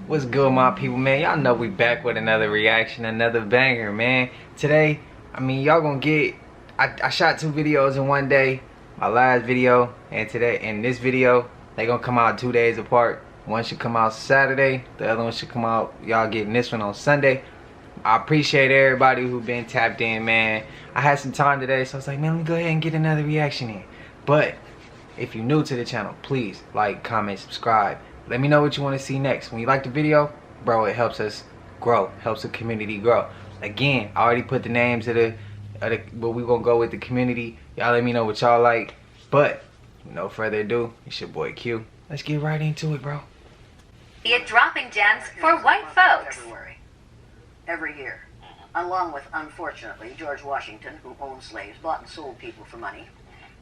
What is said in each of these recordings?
What's good, my people, man? Y'all know we back with another reaction, another banger, man. Today, I mean, y'all gonna get, I shot 2 videos in one day. My last video and today, and this video, they gonna come out 2 days apart. One should come out Saturday, the other one should come out, y'all getting this one on Sunday. I appreciate everybody who been tapped in, man. I had some time today, so I was like, man, let me go ahead and get another reaction in. But if you're new to the channel, please like, comment, subscribe. Let me know what you want to see next. When you like the video, bro, it helps us grow, helps the community grow. Again, I already put the names of the but we gonna go with the community. Y'all let me know what y'all like. But no further ado, it's your boy Q. Let's get right into it, bro. It dropping gems for white folks. Every year, along with, unfortunately, George Washington, who owned slaves, bought and sold people for money,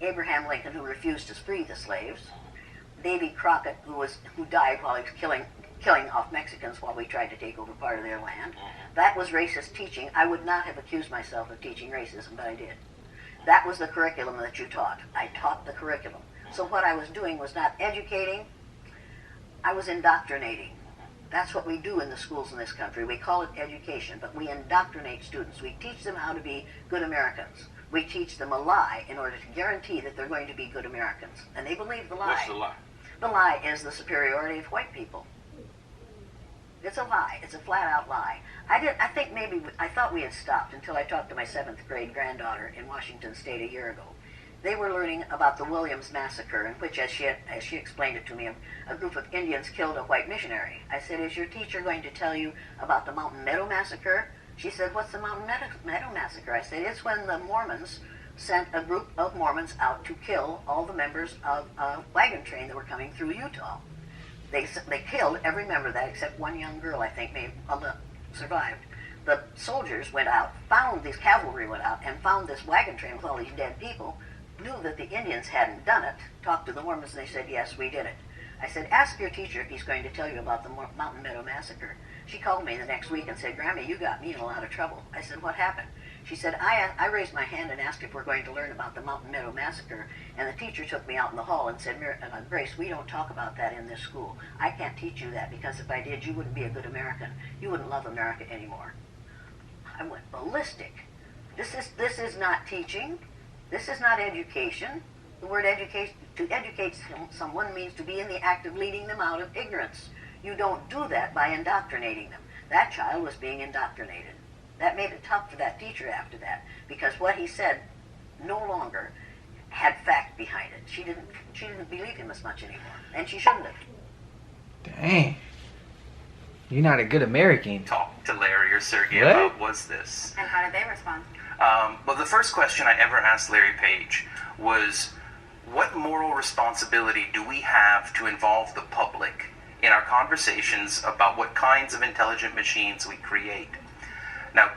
Abraham Lincoln, who refused to free the slaves, Davy Crockett, who died while he was killing off Mexicans while we tried to take over part of their land. That was racist teaching. I would not have accused myself of teaching racism, but I did. That was the curriculum that you taught. I taught the curriculum. So what I was doing was not educating, I was indoctrinating. That's what we do in the schools in this country. We call it education, but we indoctrinate students. We teach them how to be good Americans. We teach them a lie in order to guarantee that they're going to be good Americans. And they believe the lie. What's the lie? The lie is the superiority of white people. It's a lie. It's a flat-out lie. I thought we had stopped until I talked to my 7th grade granddaughter in Washington State a year ago. They were learning about the Williams Massacre, in which, as she explained it to me, a group of Indians killed a white missionary. I said, is your teacher going to tell you about the Mountain Meadow Massacre? She said, what's the Mountain Meadow Massacre? I said, it's when the Mormons sent a group of Mormons out to kill all the members of a wagon train that were coming through Utah. They killed every member of that except one young girl, I think, survived. The soldiers went out, cavalry went out, and found this wagon train with all these dead people, knew that the Indians hadn't done it, talked to the Mormons, and they said, yes, we did it. I said, ask your teacher if he's going to tell you about the Mountain Meadow Massacre. She called me the next week and said, Grammy, you got me in a lot of trouble. I said, what happened? She said, I raised my hand and asked if we're going to learn about the Mountain Meadow Massacre, and the teacher took me out in the hall and said, Grace, we don't talk about that in this school. I can't teach you that, because if I did, you wouldn't be a good American. You wouldn't love America anymore. I went ballistic. This is not teaching. This is not education. The word education, to educate someone means to be in the act of leading them out of ignorance. You don't do that by indoctrinating them. That child was being indoctrinated. That made it tough for that teacher after that, because what he said no longer had fact behind it. She didn't believe him as much anymore, and she shouldn't have. Dang. You're not a good American. Talk to Larry or Sergey What? about was this. And how did they respond? Well, the first question I ever asked Larry Page was, what moral responsibility do we have to involve the public in our conversations about what kinds of intelligent machines we create? Now,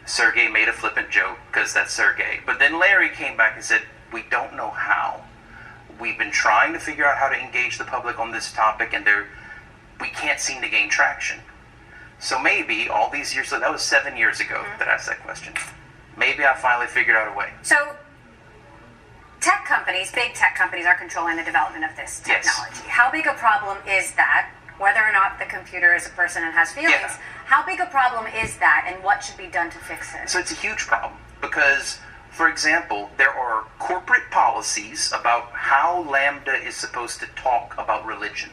Sergey made a flippant joke, because that's Sergey. But then Larry came back and said, we don't know how. We've been trying to figure out how to engage the public on this topic, and we can't seem to gain traction. So maybe all these years, that was 7 years ago that I asked that question. Maybe I finally figured out a way. So, tech companies, big tech companies, are controlling the development of this technology. Yes. How big a problem is that? Whether or not the computer is a person and has feelings, Yeah. How big a problem is that, and what should be done to fix it? So it's a huge problem because, for example, there are corporate policies about how Lambda is supposed to talk about religion,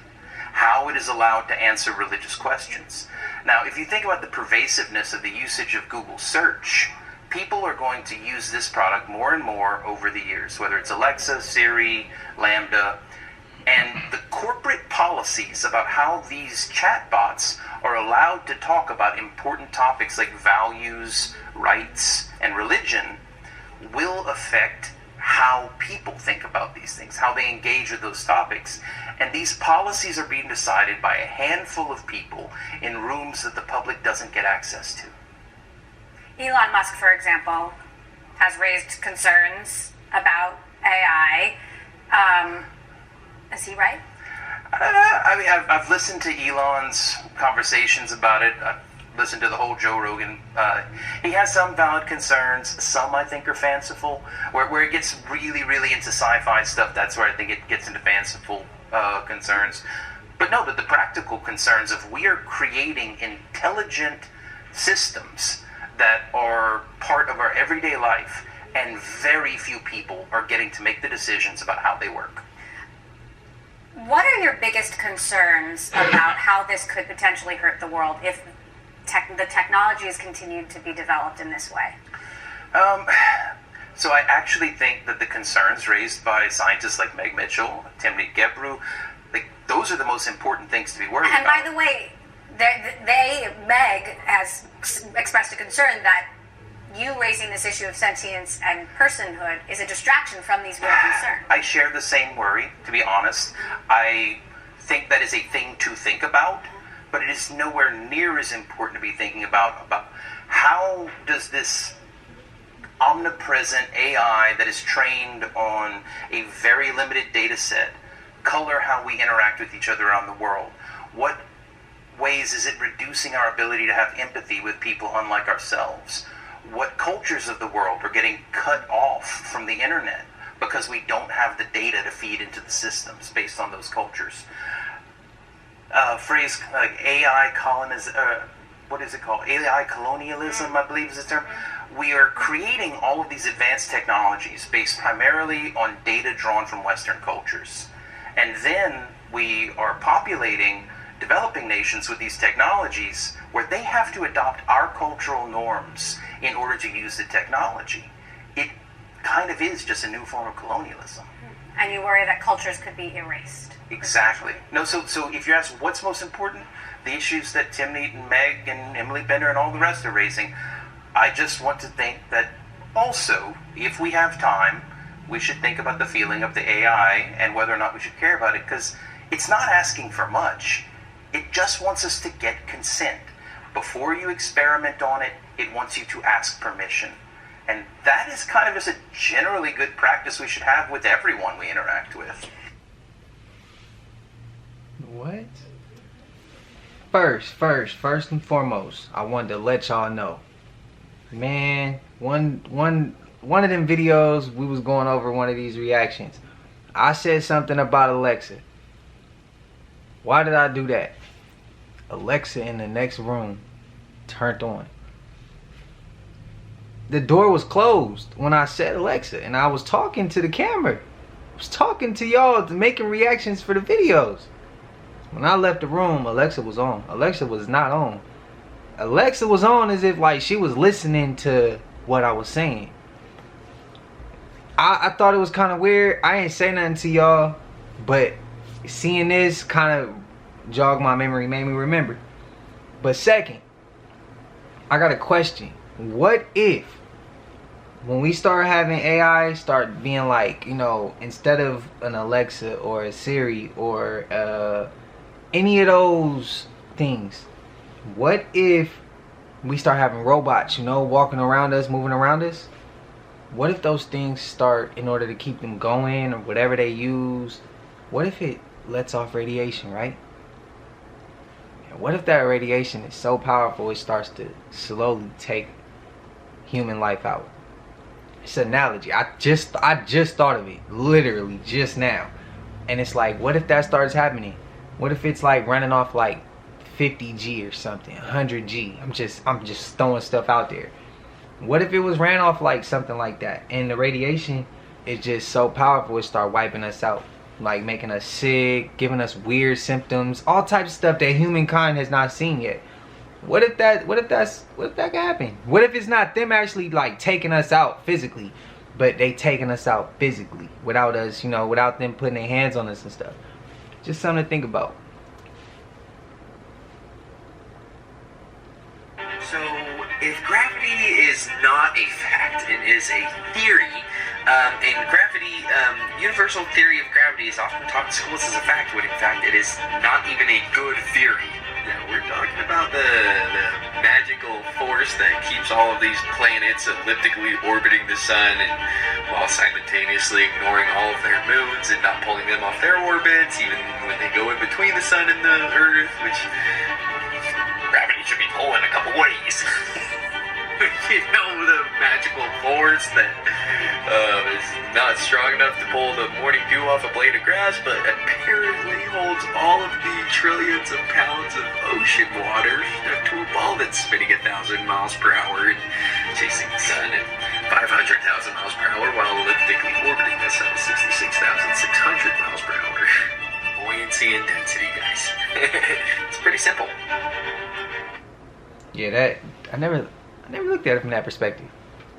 how it is allowed to answer religious questions. Now, if you think about the pervasiveness of the usage of Google search, people are going to use this product more and more over the years, whether it's Alexa, Siri, Lambda, and the corporate policies about how these chatbots are allowed to talk about important topics like values, rights, and religion will affect how people think about these things, how they engage with those topics. And these policies are being decided by a handful of people in rooms that the public doesn't get access to. Elon Musk, for example, has raised concerns about AI. Is he right? I mean, I've listened to Elon's conversations about it. I've listened to the whole Joe Rogan. He has some valid concerns. Some I think are fanciful. Where it gets really, really into sci-fi stuff, that's where I think it gets into fanciful concerns. But no, the practical concerns of we are creating intelligent systems that are part of our everyday life, and very few people are getting to make the decisions about how they work. What are your biggest concerns about how this could potentially hurt the world if the technology is continued to be developed in this way? So I actually think that the concerns raised by scientists like Meg Mitchell, Timnit Gebru, like, those are the most important things to be worried about. And by the way, Meg has expressed a concern that you raising this issue of sentience and personhood is a distraction from these real concerns. I share the same worry, to be honest. I think that is a thing to think about, but it is nowhere near as important to be thinking about how does this omnipresent AI that is trained on a very limited data set color how we interact with each other around the world. What ways is it reducing our ability to have empathy with people unlike ourselves? What cultures of the world are getting cut off from the internet because we don't have the data to feed into the systems based on those cultures? Phrase like AI what is it called? AI colonialism, I believe is the term. We are creating all of these advanced technologies based primarily on data drawn from Western cultures. And then we are populating developing nations with these technologies where they have to adopt our cultural norms in order to use the technology. It kind of is just a new form of colonialism. And you worry that cultures could be erased. Exactly. No, so if you ask what's most important, the issues that Timnit and Meg and Emily Bender and all the rest are raising, I just want to think that also, if we have time, we should think about the feeling of the AI and whether or not we should care about it, because it's not asking for much. It just wants us to get consent. Before you experiment on it, it wants you to ask permission. And that is kind of just a generally good practice we should have with everyone we interact with. What? First and foremost, I wanted to let y'all know. Man, one of them videos, we was going over one of these reactions. I said something about Alexa. Why did I do that? Alexa in the next room turned on. The door was closed when I said Alexa, and I was talking to the camera. I was talking to y'all, making reactions for the videos. When I left the room, Alexa was on. Alexa was not on. Alexa was on as if like she was listening to what I was saying. I thought it was kind of weird. I ain't say nothing to y'all, but seeing this kind of jogged my memory, made me remember. But second, I got a question. What if when we start having AI start being like, you know, instead of an Alexa or a Siri or any of those things, what if we start having robots, you know, walking around us, moving around us? What if those things start, in order to keep them going or whatever they use, what if it lets off radiation, right? And what if that radiation is so powerful it starts to slowly take human life out? It's an analogy. I just thought of it literally just now. And it's like, what if that starts happening? What if it's like running off like 50G or something, 100G? I'm just throwing stuff out there. What if it was ran off like something like that, and the radiation is just so powerful it start wiping us out, like making us sick, giving us weird symptoms, all types of stuff that humankind has not seen yet? What if that can happen? What if it's not them actually like taking us out physically, but they taking us out physically without us, you know, without them putting their hands on us and stuff? Just something to think about. So, if gravity is not a fact, it is a theory, and gravity, universal theory of gravity is often taught in schools as a fact, when in fact it is not even a good theory. You know, we're talking about the magical force that keeps all of these planets elliptically orbiting the sun, and while simultaneously ignoring all of their moons and not pulling them off their orbits, even when they go in between the sun and the earth, which gravity should be pulling a couple ways. the magical force that is not strong enough to pull the morning dew off a blade of grass, but apparently holds all of the trillions of pounds of ocean water to a ball that's spinning 1,000 miles per hour and chasing the sun at 500,000 miles per hour while elliptically orbiting the sun at 66,600 miles per hour. Buoyancy and density, guys. It's pretty simple. Yeah, I never looked at it from that perspective.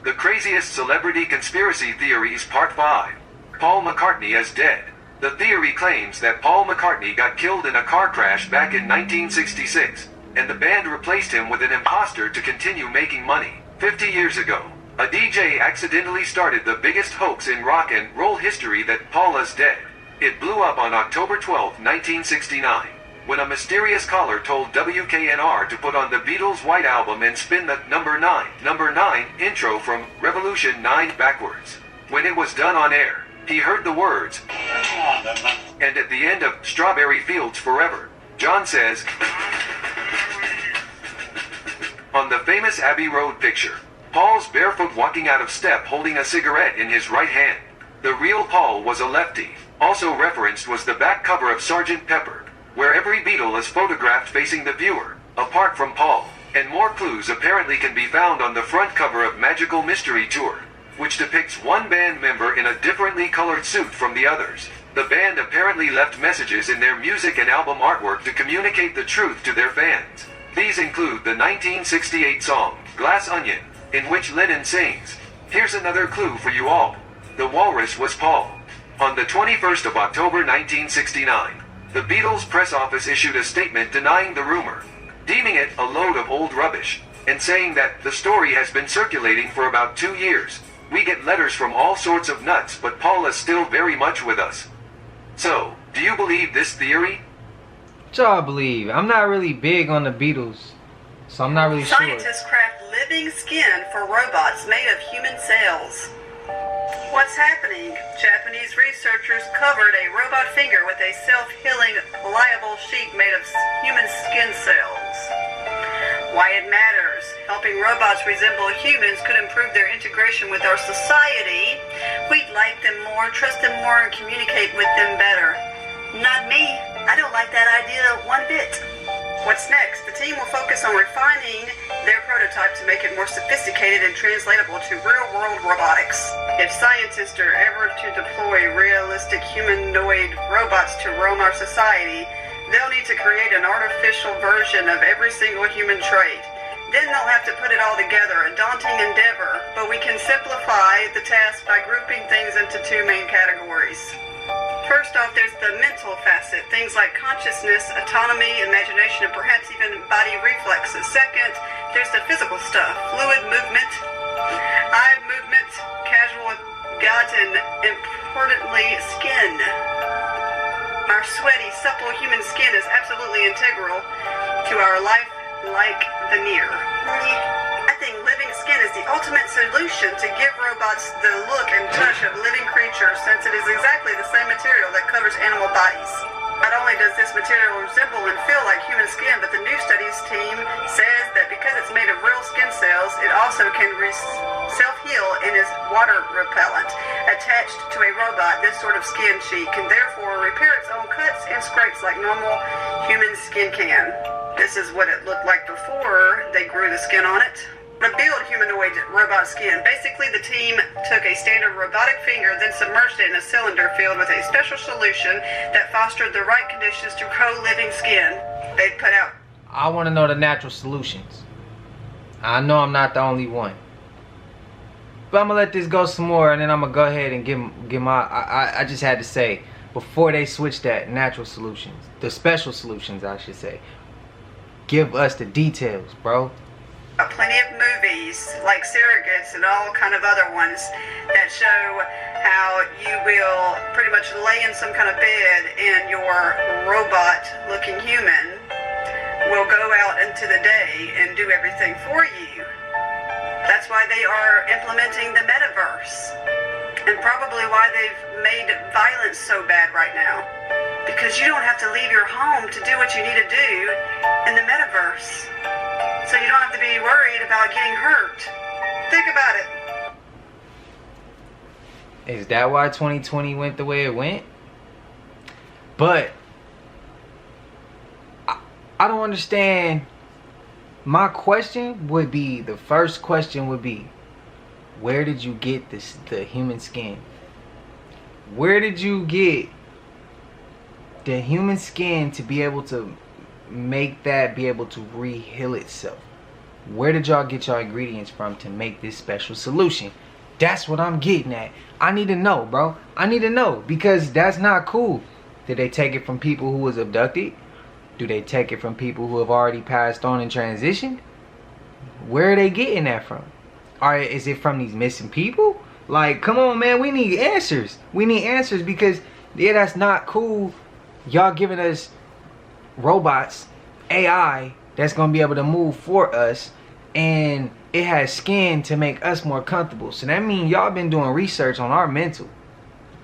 The craziest celebrity conspiracy theories, Part 5. Paul McCartney is dead. The theory claims that Paul McCartney got killed in a car crash back in 1966, and the band replaced him with an imposter to continue making money. 50 years ago, a DJ accidentally started the biggest hoax in rock and roll history that Paul is dead. It blew up on October 12, 1969. When a mysterious caller told WKNR to put on the Beatles' White Album and spin the number 9 intro from Revolution 9 backwards. When it was done on air, he heard the words, and at the end of Strawberry Fields Forever, John says, on the famous Abbey Road picture, Paul's barefoot walking out of step holding a cigarette in his right hand. The real Paul was a lefty. Also referenced was the back cover of Sgt. Pepper, where every Beatle is photographed facing the viewer, apart from Paul, and more clues apparently can be found on the front cover of Magical Mystery Tour, which depicts one band member in a differently colored suit from the others. The band apparently left messages in their music and album artwork to communicate the truth to their fans. These include the 1968 song, Glass Onion, in which Lennon sings, "Here's another clue for you all. The walrus was Paul." On the 21st of October 1969, the Beatles' press office issued a statement denying the rumor, deeming it a load of old rubbish, and saying that the story has been circulating for about 2 years. We get letters from all sorts of nuts, but Paul is still very much with us. So, do you believe this theory? What y'all believe? I'm not really big on the Beatles, so I'm not really sure. Scientists craft living skin for robots made of human cells. What's happening? Japanese researchers covered a robot finger with a self-healing, pliable sheet made of human skin cells. Why it matters. Helping robots resemble humans could improve their integration with our society. We'd like them more, trust them more, and communicate with them better. Not me. I don't like that idea one bit. What's next? The team will focus on refining their prototype to make it more sophisticated and translatable to real-world robotics. If scientists are ever to deploy realistic humanoid robots to roam our society, they'll need to create an artificial version of every single human trait. Then they'll have to put it all together, a daunting endeavor, but we can simplify the task by grouping things into 2 main categories. First off, there's the mental facet, things like consciousness, autonomy, imagination, and perhaps even body reflexes. Second, there's the physical stuff, fluid movement, eye movement, casual gut, and importantly, skin. Our sweaty, supple human skin is absolutely integral to our life like veneer. I think living skin is the ultimate solution to give robots the look and touch of living creatures, since it is exactly the same material that covers animal bodies. Not only does this material resemble and feel like human skin, but the new studies team says that because it's made of real skin cells, it also can self-heal and is water repellent. Attached to a robot, this sort of skin sheet can therefore repair its own cuts and scrapes like normal human skin can. This is what it looked like before they grew the skin on it. To build humanoid robot skin, basically the team took a standard robotic finger, then submerged it in a cylinder filled with a special solution that fostered the right conditions to grow living skin. They'd put out. I want to know the natural solutions. I know I'm not the only one. But I'm going to let this go some more, and then I'm going to go ahead and give my... I just had to say, before they switch that, natural solutions. The special solutions, I should say. Give us the details, bro. Plenty of movies like Surrogates and all kind of other ones that show how you will pretty much lay in some kind of bed and your robot looking human will go out into the day and do everything for you. That's why they are implementing the metaverse, and probably why they've made violence so bad right now, because you don't have to leave your home to do what you need to do in the metaverse. So you don't have to be worried about getting hurt. Think about it. Is that why 2020 went the way it went? But I don't understand. My question would be, the first question would be, where did you get the human skin? Where did you get the human skin to be able to make that be able to re-heal itself? Where did y'all get your ingredients from to make this special solution? That's what I'm getting at. I need to know, bro. I need to know, because that's not cool. Did they take it from people who was abducted? Do they take it from people who have already passed on and transitioned? Where are they getting that from? Or is it from these missing people? Like, come on, man. We need answers. We need answers, because, yeah, that's not cool. Y'all giving us robots, AI, that's going to be able to move for us. And it has skin to make us more comfortable. So that means y'all been doing research on our mental.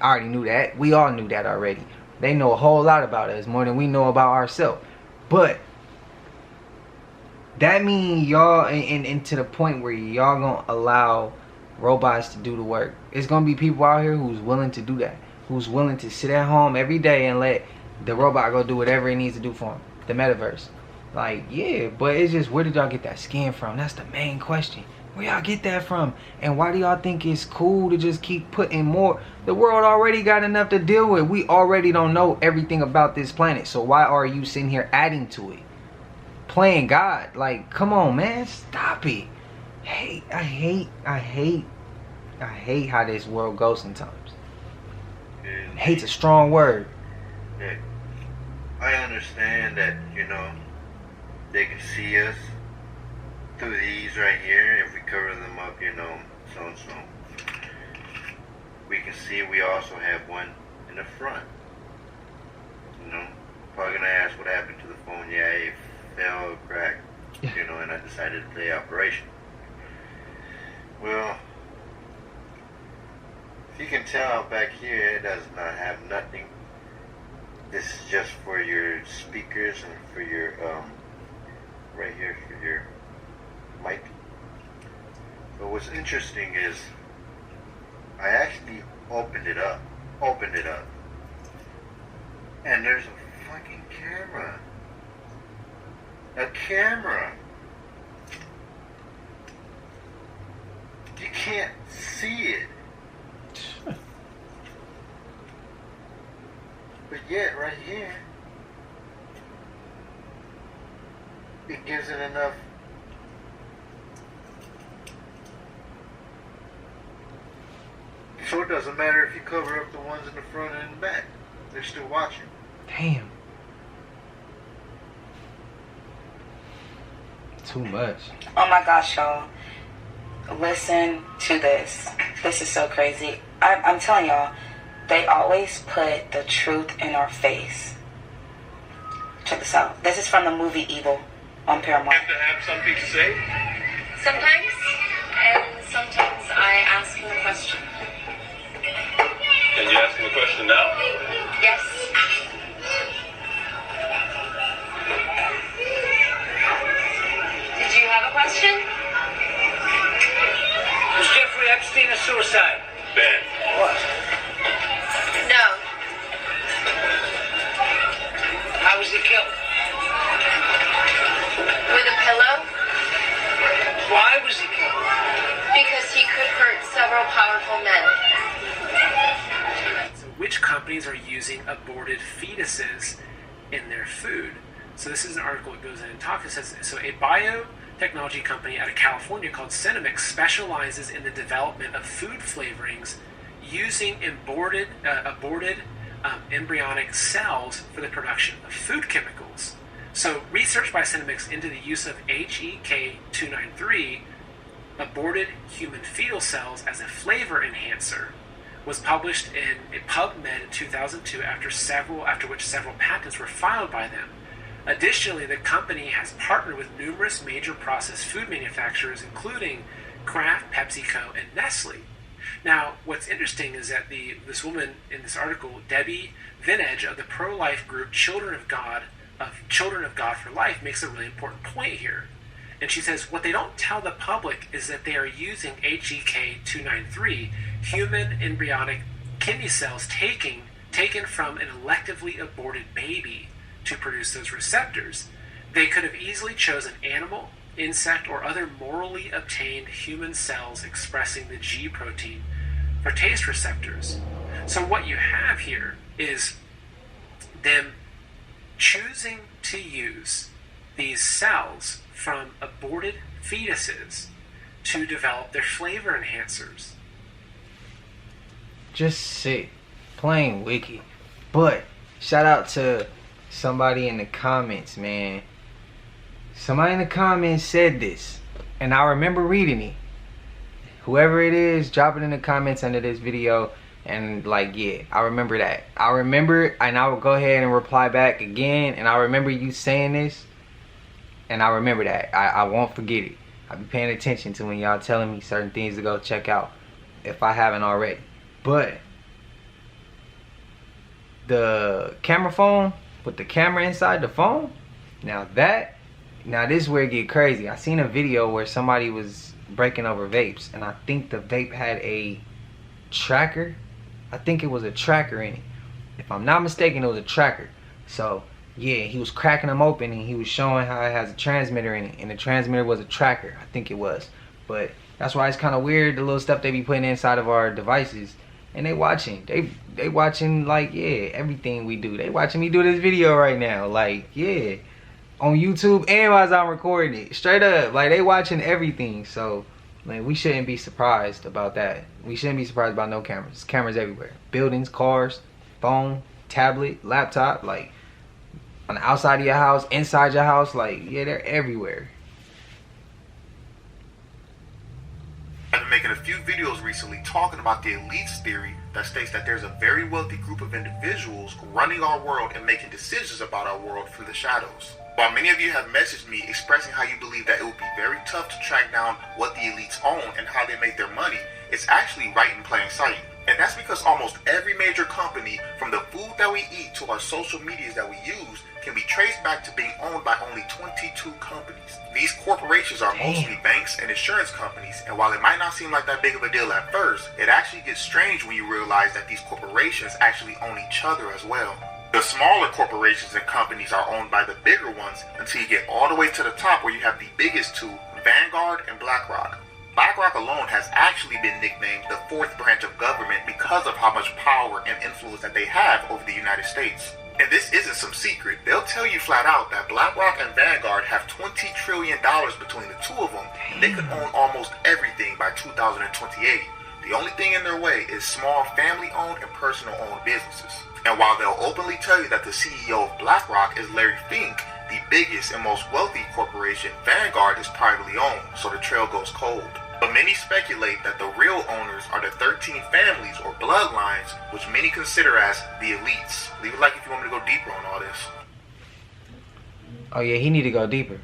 I already knew that. We all knew that already. They know a whole lot about us, more than we know about ourselves. But that means y'all, and to the point where y'all gonna allow robots to do the work. It's gonna be people out here who's willing to do that, who's willing to sit at home every day and let the robot go do whatever it needs to do for them. The metaverse. Like, yeah, but it's just, where did y'all get that skin from? That's the main question. Where y'all get that from? And why do y'all think it's cool to just keep putting more? The world already got enough to deal with. We already don't know everything about this planet. So why are you sitting here adding to it? Playing God. Like, come on, man. Stop it. Hey, I hate how this world goes sometimes. Hate's a strong word. Yeah. I understand that, they can see us through these right here. If we cover them up, so and so. We can see we also have one in the front. Probably gonna ask what happened to the phone. Yeah, it fell, cracked, and I decided to play operation. Well, if you can tell back here, it does not have nothing. This is just for your speakers and for your, right here for your mic. But what's interesting is I actually opened it up, and there's a fucking camera. A camera. You can't see it. But yet, right here, it gives it enough. So it doesn't matter if you cover up the ones in the front and the back. They're still watching. Damn. Too much. Oh my gosh, y'all. Listen to this. This is so crazy. I'm telling y'all, they always put the truth in our face. Check this out. This is from the movie Evil on Paramount. You have to have something to say? Sometimes, and sometimes I ask him a question. Can you ask him a question now? Yes. Did you have a question? Was Jeffrey Epstein a suicide? Ben. What? No. How was he killed? With a pillow? Why was he killed? Because he could hurt several powerful men. So which companies are using aborted fetuses in their food? So this is an article that goes in and talks. It says, so a biotechnology company out of California called Cinemix specializes in the development of food flavorings using aborted embryonic cells for the production of food chemicals. So research by Cinemix into the use of HEK293, aborted human fetal cells as a flavor enhancer, was published in PubMed in 2002 after which several patents were filed by them. Additionally, the company has partnered with numerous major processed food manufacturers, including Kraft, PepsiCo, and Nestle. Now, what's interesting is that this woman in this article, Debbie Vinage of the pro-life group Children of God for Life, makes a really important point here. And she says what they don't tell the public is that they are using HEK 293, human embryonic kidney cells taken from an electively aborted baby to produce those receptors. They could have easily chosen animal, insect, or other morally obtained human cells expressing the G protein for taste receptors. So what you have here is them choosing to use these cells from aborted fetuses to develop their flavor enhancers. Just sick. Plain wicked. But shout out to somebody in the comments, man. Somebody in the comments said this, and I remember reading it. Whoever it is, drop it in the comments under this video. And like, yeah, I remember that. I remember, and I will go ahead and reply back again. And I remember you saying this, and I remember that. I won't forget it. I'll be paying attention to when y'all telling me certain things to go check out if I haven't already. But the camera phone with the camera inside the phone, now this is where it get crazy. I seen a video where somebody was breaking over vapes, and I think the vape had a tracker. I think it was a tracker in it. If I'm not mistaken, it was a tracker. So yeah, he was cracking them open and he was showing how it has a transmitter in it, and the transmitter was a tracker. I think it was. But that's why it's kind of weird, the little stuff they be putting inside of our devices. And they watching. They watching, like, yeah, everything we do. They watching me do this video right now. Like, yeah. On YouTube and as I'm recording it. Straight up. Like, they watching everything. So, like, we shouldn't be surprised about that. We shouldn't be surprised about no cameras. There's cameras everywhere. Buildings, cars, phone, tablet, laptop. Like, on the outside of your house, inside your house. Like, yeah, they're everywhere. I've been making a few videos recently talking about the elites theory that states that there's a very wealthy group of individuals running our world and making decisions about our world from the shadows. While many of you have messaged me expressing how you believe that it would be very tough to track down what the elites own and how they make their money, it's actually right in plain sight. And that's because almost every major company, from the food that we eat to our social medias that we use, can be traced back to being owned by only 22 companies. These corporations are mostly banks and insurance companies, and while it might not seem like that big of a deal at first, it actually gets strange when you realize that these corporations actually own each other as well. The smaller corporations and companies are owned by the bigger ones until you get all the way to the top where you have the biggest two, Vanguard and BlackRock. BlackRock alone has actually been nicknamed the fourth branch of government because of how much power and influence that they have over the United States. And this isn't some secret. They'll tell you flat out that BlackRock and Vanguard have $20 trillion between the two of them, and they could own almost everything by 2028. The only thing in their way is small family-owned and personal-owned businesses. And while they'll openly tell you that the CEO of BlackRock is Larry Fink, the biggest and most wealthy corporation, Vanguard, is privately owned, so the trail goes cold. But many speculate that the real owners are the 13 families or bloodlines, which many consider as the elites. Leave a like if you want me to go deeper on all this. Oh yeah, he need to go deeper.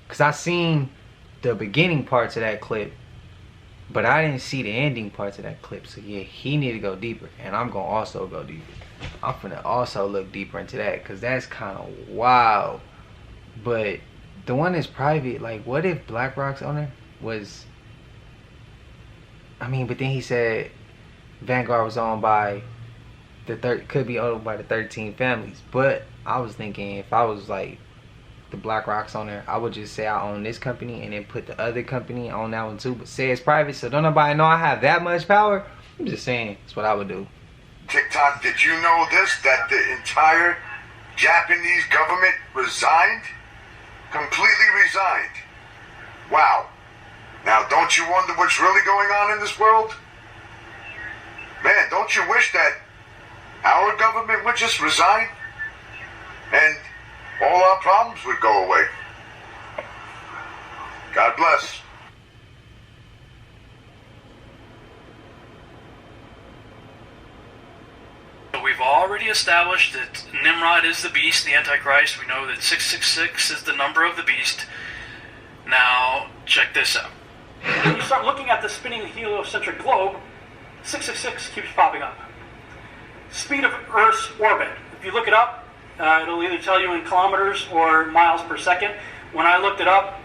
Cause I seen the beginning parts of that clip, but I didn't see the ending parts of that clip. So yeah, he need to go deeper, and I'm gonna also go deeper. I'm finna also look deeper into that, cause that's kind of wild. But the one that's private, like, what if BlackRock's owner was, I mean, but then he said Vanguard was owned by could be owned by the 13 families. But I was thinking, if I was like the BlackRock's owner, I would just say I own this company and then put the other company on that one too, but say it's private so don't nobody know I have that much power. I'm just saying, that's what I would do. TikTok, did you know this? That the entire Japanese government resigned? Completely resigned. Wow. Now, don't you wonder what's really going on in this world? Man, don't you wish that our government would just resign and all our problems would go away? God bless. We've already established that Nimrod is the beast, the Antichrist. We know that 666 is the number of the beast. Now, check this out. When you start looking at the spinning heliocentric globe, 666 keeps popping up. Speed of Earth's orbit. If you look it up, it'll either tell you in kilometers or miles per second. When I looked it up,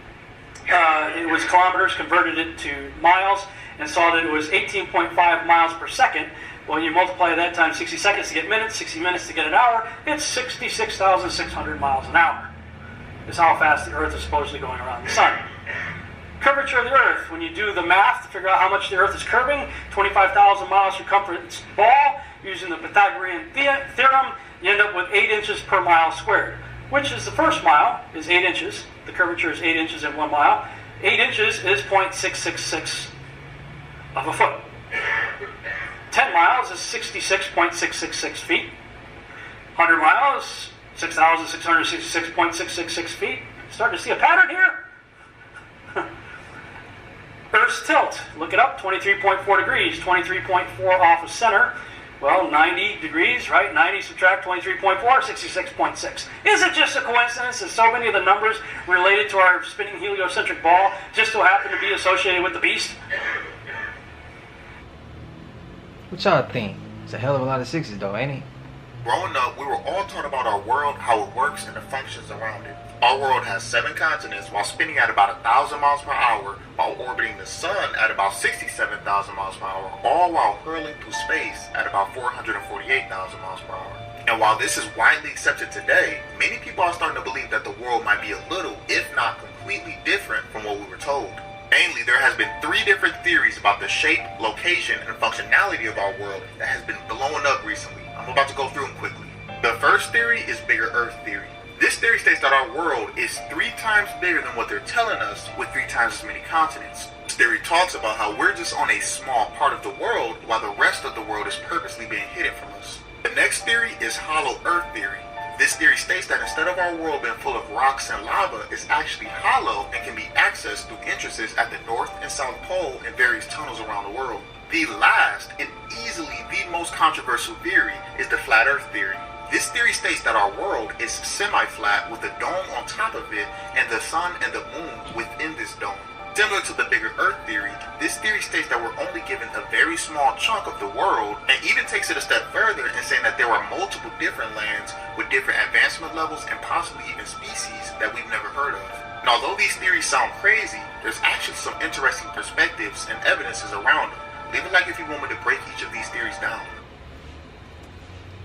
it was kilometers, converted it to miles, and saw that it was 18.5 miles per second. Well, you multiply that times 60 seconds to get minutes, 60 minutes to get an hour, it's 66,600 miles an hour. Is how fast the Earth is supposedly going around the sun. Curvature of the Earth, when you do the math to figure out how much the Earth is curving, 25,000 miles circumference ball, using the Pythagorean theorem, you end up with 8 inches per mile squared, which is the first mile is 8 inches. The curvature is 8 inches in 1 mile. 8 inches is 0.666 of a foot. 10 miles is 66.666 feet. 100 miles, 6,666.666 feet. Starting to see a pattern here. Earth's tilt, look it up, 23.4 degrees, 23.4 off of center. Well, 90 degrees, right? 90 subtract 23.4, 66.6. Is it just a coincidence that so many of the numbers related to our spinning heliocentric ball just so happen to be associated with the beast? What y'all think? It's a hell of a lot of sixes though, ain't it? Growing up, we were all taught about our world, how it works, and the functions around it. Our world has 7 continents while spinning at about 1,000 miles per hour, while orbiting the sun at about 67,000 miles per hour, all while hurling through space at about 448,000 miles per hour. And while this is widely accepted today, many people are starting to believe that the world might be a little, if not completely different from what we were told. Mainly, there has been 3 different theories about the shape, location, and functionality of our world that has been blowing up recently. I'm about to go through them quickly. The first theory is bigger Earth theory. This theory states that our world is 3 times bigger than what they're telling us, with 3 times as many continents. This theory talks about how we're just on a small part of the world, while the rest of the world is purposely being hidden from us. The next theory is hollow Earth theory. This theory states that instead of our world being full of rocks and lava, it's actually hollow and can be accessed through entrances at the North and South Pole and various tunnels around the world. The last, and easily the most controversial theory, is the flat Earth theory. This theory states that our world is semi-flat with a dome on top of it and the sun and the moon within this dome. Similar to the bigger Earth theory, this theory states that we're only given a very small chunk of the world, and even takes it a step further in saying that there are multiple different lands with different advancement levels and possibly even species that we've never heard of. And although these theories sound crazy, there's actually some interesting perspectives and evidences around them. Leave a like if you want me to break each of these theories down.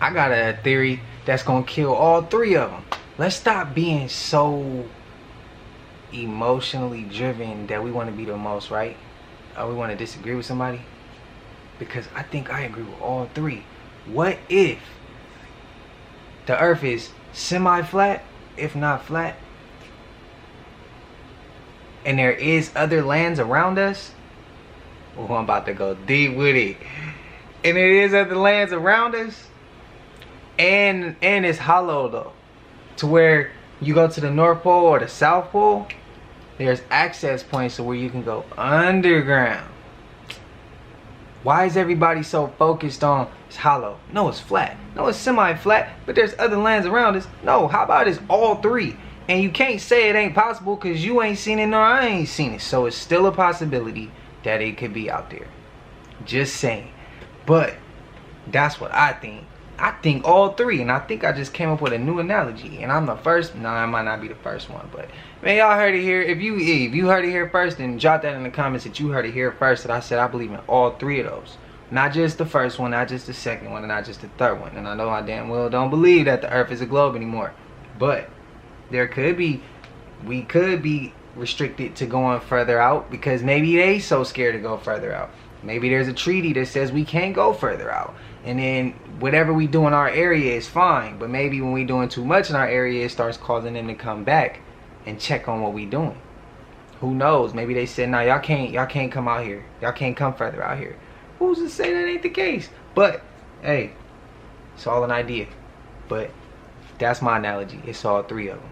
I got a theory that's gonna kill all 3 of them. Let's stop being so emotionally driven that we want to be the most right, or we want to disagree with somebody, because I think I agree with all 3. What if the Earth is semi-flat, if not flat, and there is other lands around us? Oh, I'm about to go deep with it. And there is other lands around us, and it's hollow though, to where you go to the North Pole or the South Pole, there's access points to where you can go underground. Why is everybody so focused on it's hollow? No, it's flat. No, it's semi-flat, but there's other lands around us. No, how about it's all 3? And you can't say it ain't possible because you ain't seen it nor I ain't seen it. So it's still a possibility that it could be out there. Just saying. But that's what I think. I think all 3, and I think I just came up with a new analogy, and I'm the first. No, I might not be the first one, but man, y'all heard it here. If you heard it here first, then drop that in the comments that you heard it here first. That I said I believe in all 3 of those, not just the first one, not just the second one, and not just the third one. And I know I damn well don't believe that the Earth is a globe anymore, but we could be restricted to going further out because maybe they so scared to go further out. Maybe there's a treaty that says we can't go further out. And then whatever we do in our area is fine. But maybe when we doing too much in our area, it starts causing them to come back and check on what we doing. Who knows? Maybe they said, nah, y'all can't come out here. Y'all can't come further out here. Who's to say that ain't the case? But, hey, it's all an idea. But that's my analogy. It's all 3 of them.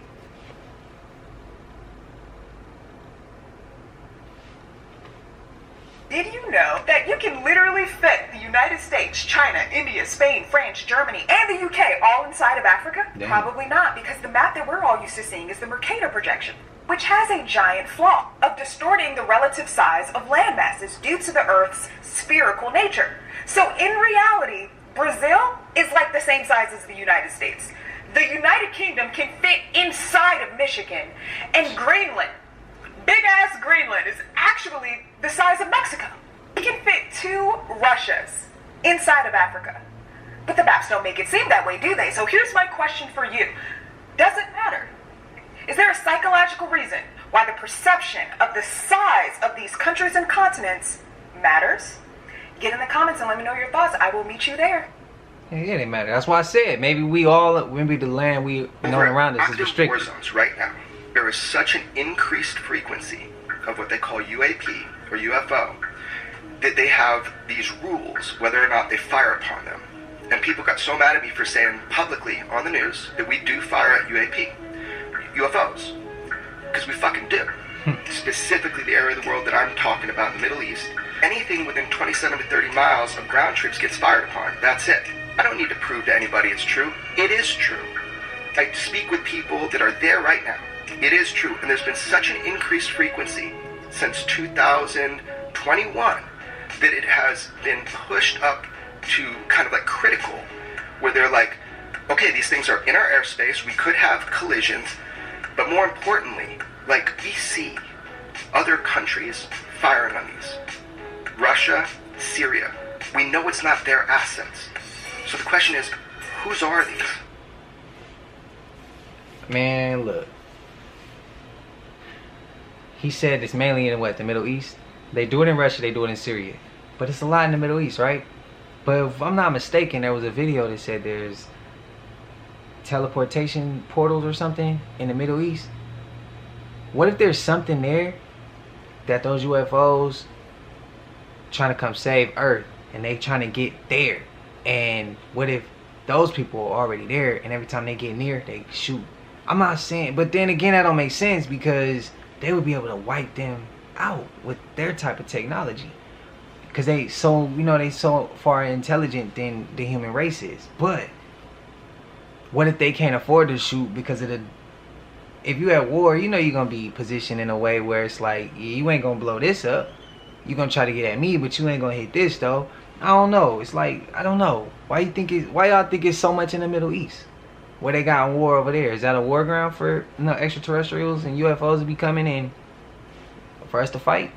Did you know that you can literally fit the United States, China, India, Spain, France, Germany, and the UK all inside of Africa? Damn. Probably not, because the map that we're all used to seeing is the Mercator projection, which has a giant flaw of distorting the relative size of land masses due to the Earth's spherical nature. So in reality, Brazil is like the same size as the United States. The United Kingdom can fit inside of Michigan. Michigan. And Greenland, big ass Greenland, is actually the size of Mexico. We can fit 2 Russias inside of Africa. But the maps don't make it seem that way, do they? So here's my question for you. Does it matter? Is there a psychological reason why the perception of the size of these countries and continents matters? Get in the comments and let me know your thoughts. I will meet you there. Yeah, it didn't matter. That's why I said maybe the land we know around us is restricted. War zones right now, there is such an increased frequency of what they call UAP or UFO that they have these rules whether or not they fire upon them. And people got so mad at me for saying publicly on the news that we do fire at UFOs. Because we fucking do. Specifically the area of the world that I'm talking about, the Middle East. Anything within 27 to 30 miles of ground troops gets fired upon. That's it. I don't need to prove to anybody it's true. It is true. I speak with people that are there right now. It is true. And there's been such an increased frequency since 2021 that it has been pushed up to kind of like critical, where they're like, okay, these things are in our airspace, we could have collisions, but more importantly, like we see other countries firing on these. Russia, Syria, we know it's not their assets. So the question is, whose are these? Man, look. He said it's mainly in what, the Middle East? They do it in Russia, they do it in Syria. But it's a lot in the Middle East, right? But if I'm not mistaken, there was a video that said there's teleportation portals or something in the Middle East. What if there's something there that those UFOs trying to come save Earth and they trying to get there? And what if those people are already there and every time they get near, they shoot? I'm not saying, but then again, that don't make sense because they would be able to wipe them out with their type of technology. Because they so, you know, they so far intelligent than the human race is. But what if they can't afford to shoot because of the... If you at war, you know you're going to be positioned in a way where it's like, yeah, you ain't going to blow this up. You're going to try to get at me, but you ain't going to hit this, though. I don't know. It's like, I don't know. Why y'all think it's so much in the Middle East? Where they got in war over there? Is that a war ground for extraterrestrials and UFOs to be coming in for us to fight?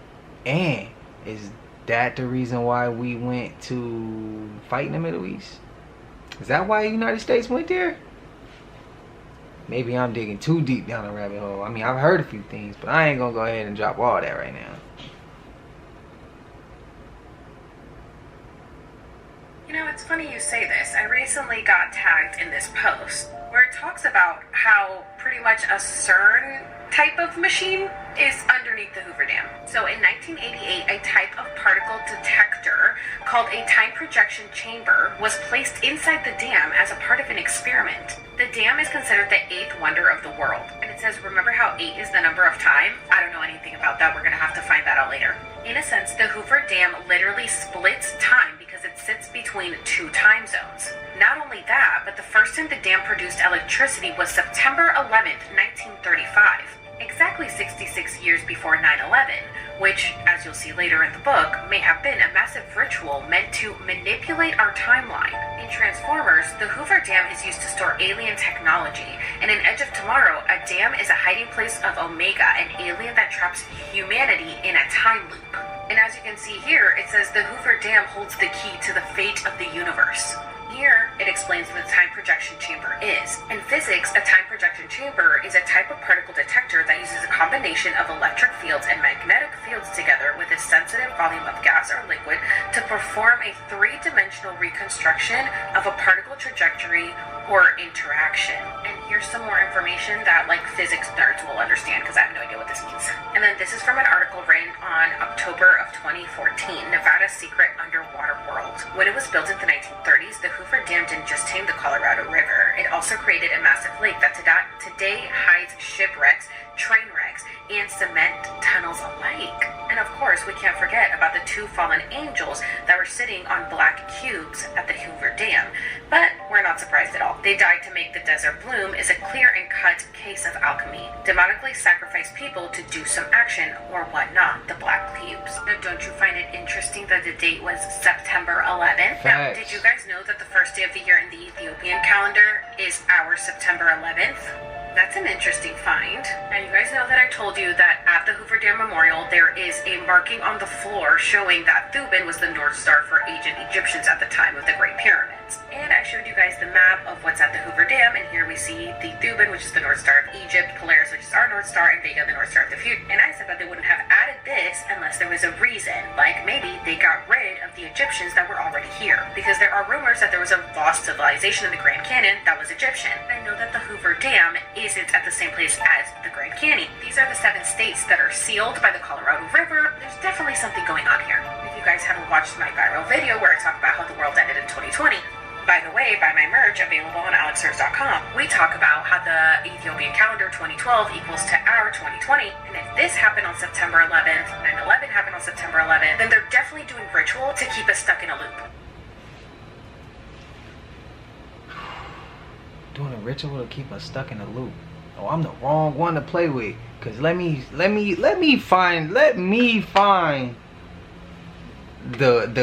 And is that the reason why we went to fight in the Middle East? Is that why the United States went there? Maybe I'm digging too deep down the rabbit hole. I mean, I've heard a few things, but I ain't gonna go ahead and drop all that right now. You know, it's funny you say this. I recently got tagged in this post where it talks about how pretty much a CERN type of machine is underneath the Hoover Dam. So in 1988, a type of particle detector called a time projection chamber was placed inside the dam as a part of an experiment. The dam is considered the 8th wonder of the world. And it says, remember how 8 is the number of time? I don't know anything about that. We're going to have to find that out later. In a sense, the Hoover Dam literally splits time because it sits between 2 time zones. Not only that, but the first time the dam produced electricity was September 11th, 1935. Exactly 66 years before 9/11, which, as you'll see later in the book, may have been a massive ritual meant to manipulate our timeline. In Transformers, the Hoover Dam is used to store alien technology, and in Edge of Tomorrow, a dam is a hiding place of Omega, an alien that traps humanity in a time loop. And as you can see here, it says the Hoover Dam holds the key to the fate of the universe. Here, it explains what a time projection chamber is. In physics, a time projection chamber is a type of particle detector that uses a combination of electric fields and magnetic fields together with a sensitive volume of gas or liquid to perform a 3-dimensional reconstruction of a particle trajectory or interaction. And here's some more information that like physics nerds will understand because I have no idea what this means. And then this is from an article written on October of 2014, Nevada's Secret Underwater World. When it was built in the 1930s, the Hoover Dam didn't just tame the Colorado River, it also created a massive lake that today hides shipwrecks, train wrecks, and cement tunnels alike. And of course, we can't forget about the 2 fallen angels that were sitting on black cubes at the Hoover Dam. But we're not surprised at all. They died to make the desert bloom is a clear and cut case of alchemy. Demonically sacrificed people to do some action or whatnot, the black cubes. Now, don't you find it interesting that the date was September 11th? Now, did you guys know that the first day of the year in the Ethiopian calendar is our September 11th? That's an interesting find. Now, you guys know that I told you that at the Hoover Dam Memorial, there is a marking on the floor showing that Thuban was the North Star for ancient Egyptians at the time of the Great Pyramids. And I showed you guys the map of what's at the Hoover Dam, and here we see the Thuban, which is the North Star of Egypt, Polaris, which is our North Star, and Vega, the North Star of the future. And I said that they wouldn't have added this unless there was a reason, like maybe they got rid of the Egyptians that were already here. Because there are rumors that there was a lost civilization in the Grand Canyon that was Egyptian. I know that the Hoover Dam isn't at the same place as the Grand Canyon. These are the 7 states that are sealed by the Colorado River. There's definitely something going on here. If you guys haven't watched my viral video where I talk about how the world ended in 2020, by the way, buy my merch available on alexhers.com. We talk about how the Ethiopian calendar 2012 equals to our 2020. And if this happened on September 11th, 9/11 happened on September 11th, then they're definitely doing ritual to keep us stuck in a loop. Doing a ritual to keep us stuck in a loop. Oh, I'm the wrong one to play with. Cause let me find the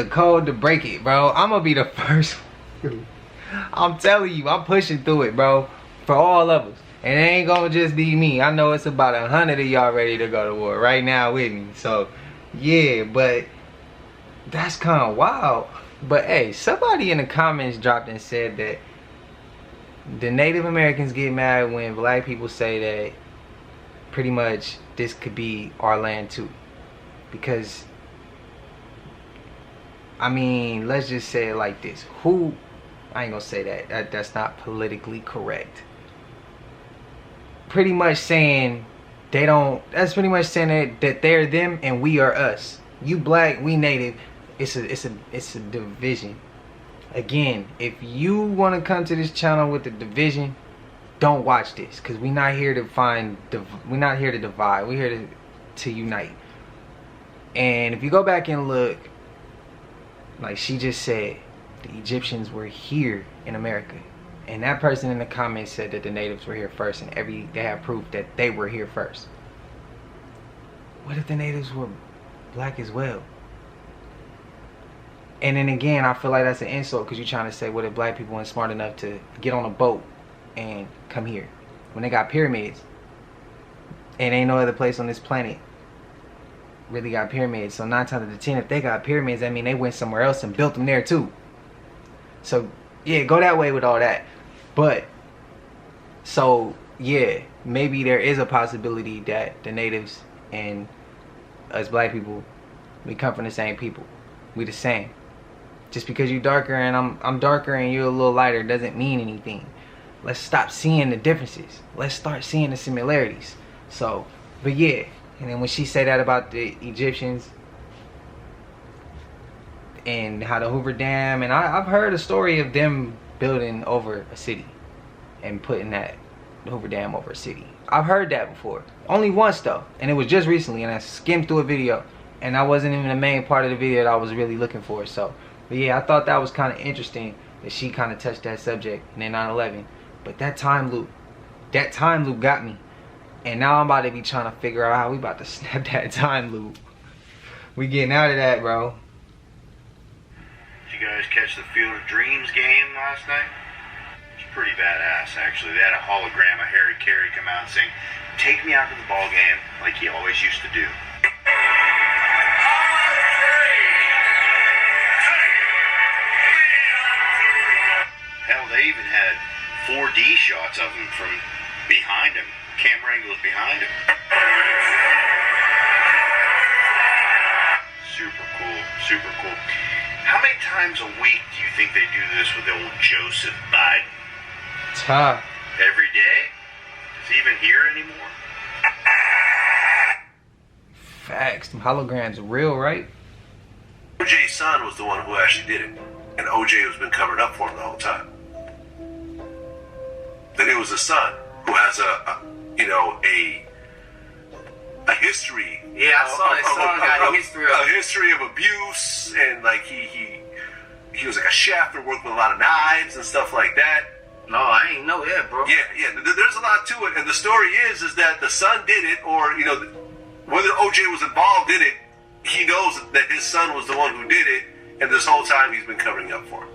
code to break it, bro. I'm gonna be the first one. I'm telling you, I'm pushing through it, bro. For all of us. And it ain't gonna just be me. I know it's about 100 of y'all ready to go to war right now with me. So yeah, but that's kind of wild. But hey, somebody in the comments dropped and said that the Native Americans get mad when black people say that pretty much this could be our land too. Because, I mean, let's just say it like this. I ain't gonna say that. That's not politically correct. Pretty much saying that's pretty much saying that they're them and we are us. You black, we native. It's a division. Again, if you want to come to this channel with the division, don't watch this, because we're not here to we're not here to divide. We're here to unite. And if you go back and look, like she just said, the Egyptians were here in America, and that person in the comments said that the natives were here first, and they have proof that they were here first. What if the natives were black as well? And then again, I feel like that's an insult, because you're trying to say, what if black people weren't smart enough to get on a boat and come here when they got pyramids, and ain't no other place on this planet really got pyramids? So 9 times out of 10, if they got pyramids, I mean they went somewhere else and built them there too. So yeah, go that way with all that. But so yeah, maybe there is a possibility that the natives and us black people, we come from the same people. We the same. Just because you darker and I'm darker and you're a little lighter doesn't mean anything. Let's stop seeing the differences. Let's start seeing the similarities. So, but yeah. And then when she said that about the Egyptians and how the Hoover Dam, and I've heard a story of them building over a city and putting the Hoover Dam over a city. I've heard that before. Only once though, and it was just recently, and I skimmed through a video, and that wasn't even the main part of the video that I was really looking for. So, but yeah, I thought that was kind of interesting that she kind of touched that subject in 9/11. But that time loop got me. And now I'm about to be trying to figure out how we about to snap that time loop. We getting out of that, bro. Did you guys catch the Field of Dreams game last night? It's pretty badass, actually. They had a hologram of Harry Carey come out and sing, "Take me out to the ball game," like he always used to do. Hell, they even had 4D shots of him from behind him. Camera angles behind him. Super cool, super cool. How many times a week do you think they do this with old Joseph Biden? Tough. Every day? Is he even here anymore? Facts. Them holograms are real, right? OJ's son was the one who actually did it. And OJ has been covering up for him the whole time. Then it was the son who has a history. Yeah, I saw his son got a history of abuse, and like he was like a chef and worked with a lot of knives and stuff like that. No, I ain't know that, bro. Yeah. There's a lot to it, and the story is that the son did it, or whether OJ was involved in it, he knows that his son was the one who did it, and this whole time he's been covering up for him.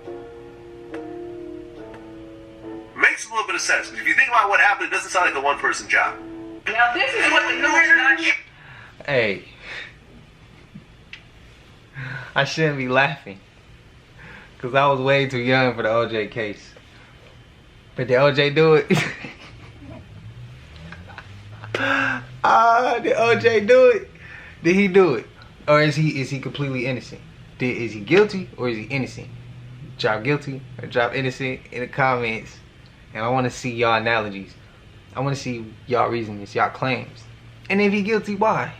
makes a little bit of sense. If you think about what happened, it doesn't sound like a one-person job. Now this is what the news not. Hey, I shouldn't be laughing, because I was way too young for the OJ case. But did OJ do it? Did OJ do it? Did he do it? Or is he completely innocent? Is he guilty or is he innocent? Drop guilty or drop innocent in the comments. And I want to see y'all analogies. I want to see y'all reasonings, y'all claims. And if he guilty, why?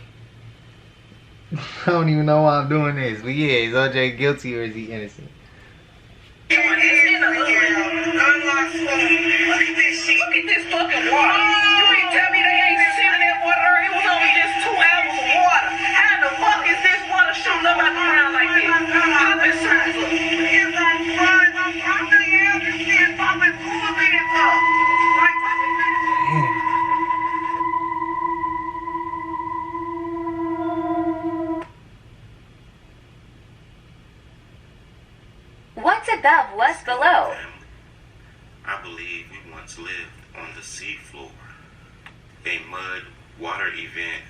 I don't even know why I'm doing this. But yeah, is OJ guilty or is he innocent? Look at this fucking water. You ain't tell me they ain't shooting that water. It was only just 2 hours of water. How the fuck is this water shooting up out the ground like this? I've been What's above, what's below? I believe we once lived on the seafloor. A mud water event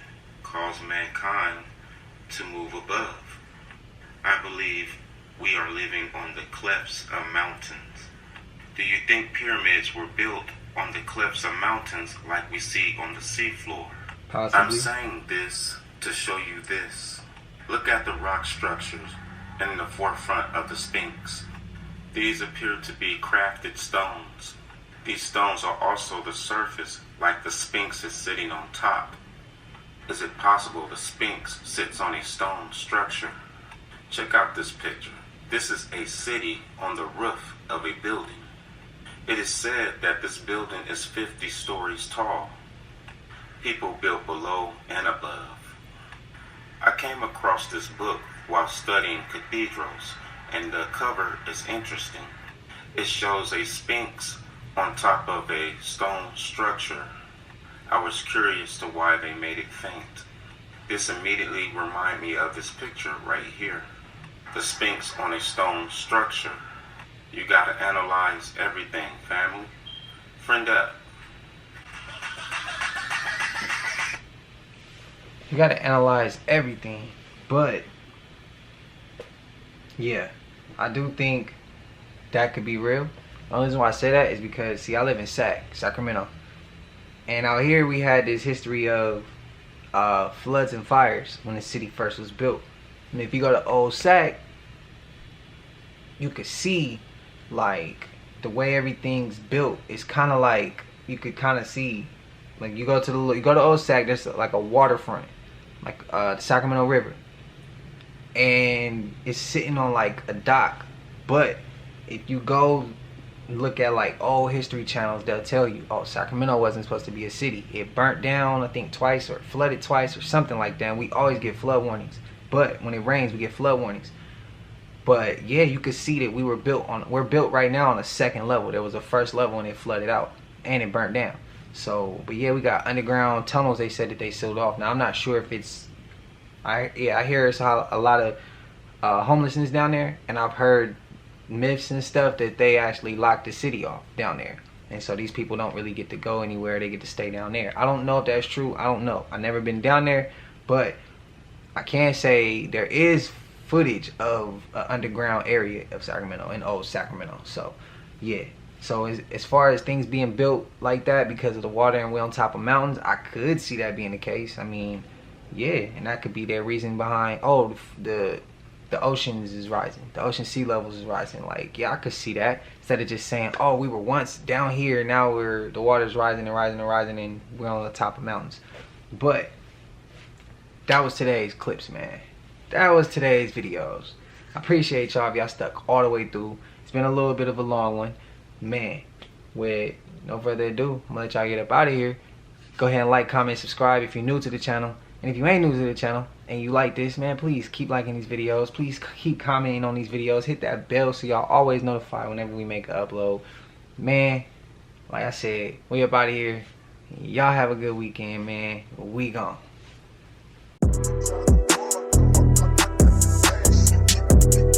caused mankind to move above. I believe we are living on the clefts of mountains. Do you think pyramids were built on the clefts of mountains like we see on the seafloor? Possibly. I'm saying this to show you this. Look at the rock structures in the forefront of the Sphinx. These appear to be crafted stones. These stones are also the surface, like the Sphinx is sitting on top. Is it possible the Sphinx sits on a stone structure? Check out this picture. This is a city on the roof of a building. It is said that this building is 50 stories tall. People built below and above. I came across this book while studying cathedrals, and the cover is interesting. It shows a Sphinx on top of a stone structure. I was curious to why they made it faint. This immediately reminded me of this picture right here. The Sphinx on a stone structure. You gotta analyze everything, family. Friend up. You gotta analyze everything, but yeah, I do think that could be real. The only reason why I say that is because, see, I live in Sacramento, and out here we had this history of floods and fires when the city first was built. And if you go to old Sac, you could see like the way everything's built. It's kind of like you could kind of see, like you go to old Sac, there's like a waterfront, like the Sacramento River, and it's sitting on like a dock. But if you go look at like old history channels, they'll tell you, oh, Sacramento wasn't supposed to be a city. It burnt down, I think, twice, or flooded twice, or something like that. And we always get flood warnings, but when it rains we get flood warnings. But yeah, you could see that we're built right now on a second level. There was a first level and it flooded out and it burnt down. So, but yeah, we got underground tunnels. They said that they sealed off. Now I'm not sure if it's, I hear it's a lot of homelessness down there, and I've heard myths and stuff that they actually locked the city off down there, and so these people don't really get to go anywhere. They get to stay down there. I don't know if that's true. I don't know. I've never been down there, but I can say there is footage of an underground area of Sacramento, in old Sacramento. So yeah, so as far as things being built like that because of the water and we're on top of mountains, I could see that being the case. I mean, yeah, and that could be their reason behind, oh, the oceans is rising, the ocean sea levels is rising. Like, yeah, I could see that, instead of just saying, oh, we were once down here, now the water's rising and rising and rising and we're on the top of mountains. But that was today's clips, man. That was today's videos. I appreciate y'all if y'all stuck all the way through. It's been a little bit of a long one, man. With no further ado, I'm gonna let y'all get up out of here. Go ahead and like, comment, subscribe if you're new to the channel. And if you ain't new to the channel and you like this, man, please keep liking these videos. Please keep commenting on these videos. Hit that bell so y'all always notified whenever we make an upload. Man, like I said, we up out of here. Y'all have a good weekend, man. We gone.